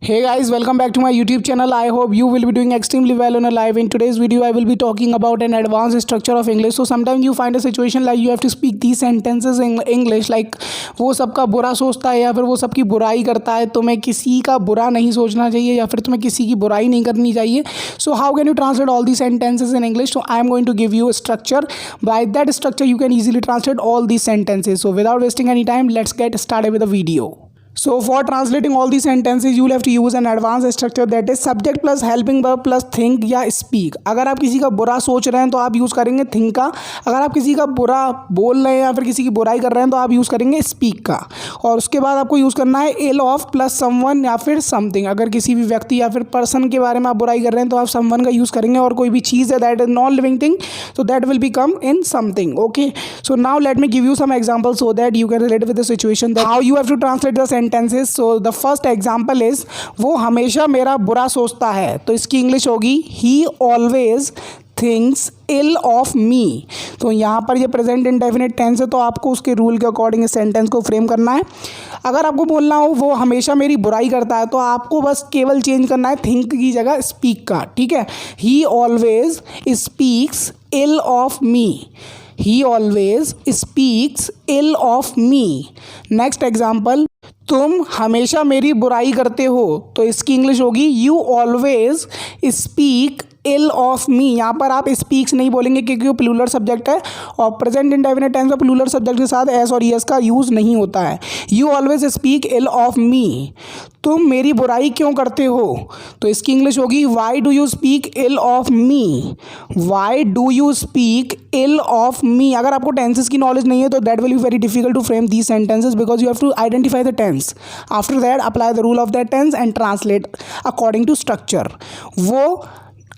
Hey guys, welcome back to my YouTube channel. I hope you will be doing extremely well on a live. In today's video, I will be talking about an advanced structure of English. So sometimes you find a situation like you have to speak these sentences in English. Like वो सबका बुरा सोचता है या फिर वो सबकी बुराई करता है. तुम्हें किसी का बुरा नहीं सोचना चाहिए या फिर तुम्हें किसी की बुराई नहीं करनी चाहिए. So how can you translate all these sentences in English? So I am going to give you a structure. By that structure, you can easily translate all these sentences. So without wasting any time, let's get started with the video. So for translating all these sentences, you will have to use an advanced structure, that is subject plus helping verb plus think या speak. अगर आप किसी का बुरा सोच रहे हैं तो आप यूज़ करेंगे think का. अगर आप किसी का बुरा बोल रहे हैं या फिर किसी की बुराई कर रहे हैं तो आप यूज़ करेंगे speak का. और उसके बाद आपको यूज़ करना है ill of plus someone या फिर something. अगर किसी भी व्यक्ति या फिर पर्सन के बारे में आप बुराई कर रहे हैं तो आप someone का यूज़ करेंगे. और कोई भी चीज़ है that is non living thing, so that will become in something. Okay, so now let me give you some examples so that you can relate with the situation, that how you have to translate the sentences. So the first example is वो हमेशा मेरा बुरा सोचता है. तो इसकी English होगी he always thinks ill of me. तो यहाँ पर ये प्रेजेंट इंडेफिनिट टेंस है तो आपको उसके रूल के अकॉर्डिंग इस सेंटेंस को फ्रेम करना है. अगर आपको बोलना हो वो हमेशा मेरी बुराई करता है तो आपको बस केवल चेंज करना है थिंक की जगह स्पीक का. ठीक है, he always speaks ill of me. He always speaks ill of me. Next example, तुम हमेशा मेरी बुराई करते हो. तो इसकी इंग्लिश होगी you always speak ill of me. यहाँ पर आप स्पीक्स नहीं बोलेंगे क्योंकि वो प्लूरल सब्जेक्ट है और प्रेजेंट इंडेफिनिट टेंस में प्लूरल सब्जेक्ट के साथ एस और ईएस का यूज़ नहीं होता है. You always speak ill of me. तुम मेरी बुराई क्यों करते हो. तो इसकी इंग्लिश होगी why do you speak ill of me. Why do you speak ill of me. अगर आपको टेंसेस की नॉलेज नहीं है तो that will be very difficult to frame these sentences because you have to identify the tense. After that apply the rule of that tense and translate according to structure. वो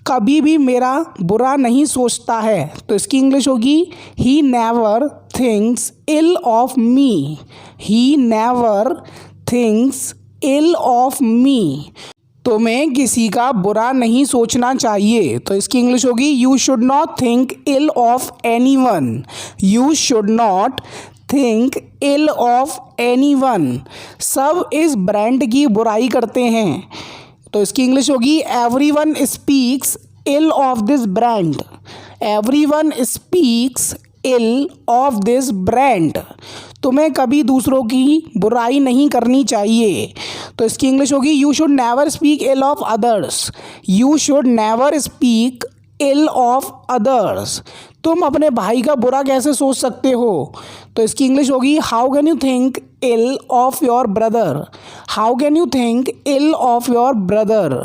कभी भी मेरा बुरा नहीं सोचता है. तो इसकी इंग्लिश होगी he never thinks ill of me. He never thinks ill of me. तुम्हें किसी का बुरा नहीं सोचना चाहिए. तो इसकी इंग्लिश होगी you should not think ill of anyone. You should not think ill of anyone. सब इस ब्रांड की बुराई करते हैं. तो इसकी इंग्लिश होगी everyone speaks ill of this brand. Everyone speaks ill of this brand. तुम्हें कभी दूसरों की बुराई नहीं करनी चाहिए. तो इसकी इंग्लिश होगी you should never speak ill of others. You should never speak ill of others. तुम अपने भाई का बुरा कैसे सोच सकते हो. तो इसकी इंग्लिश होगी how can you think ill of your brother. How can you think ill of your brother.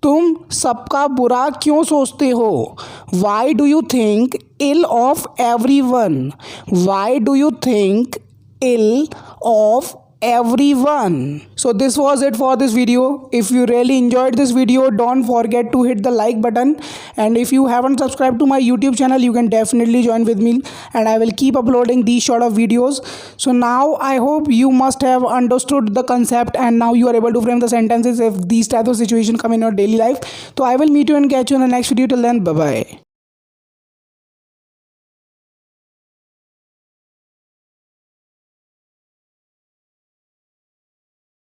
तुम सबका बुरा क्यों सोचते हो. Why do you think ill of everyone. Why do you think ill of everyone. So this was it for this video. If you really enjoyed this video, don't forget to hit the like button, and if you haven't subscribed to my YouTube channel, you can definitely join with me and I will keep uploading these sort of videos. So now I hope you must have understood the concept and now you are able to frame the sentences if these type of situation come in your daily life. So I will meet you and catch you in the next video. Till then, bye bye.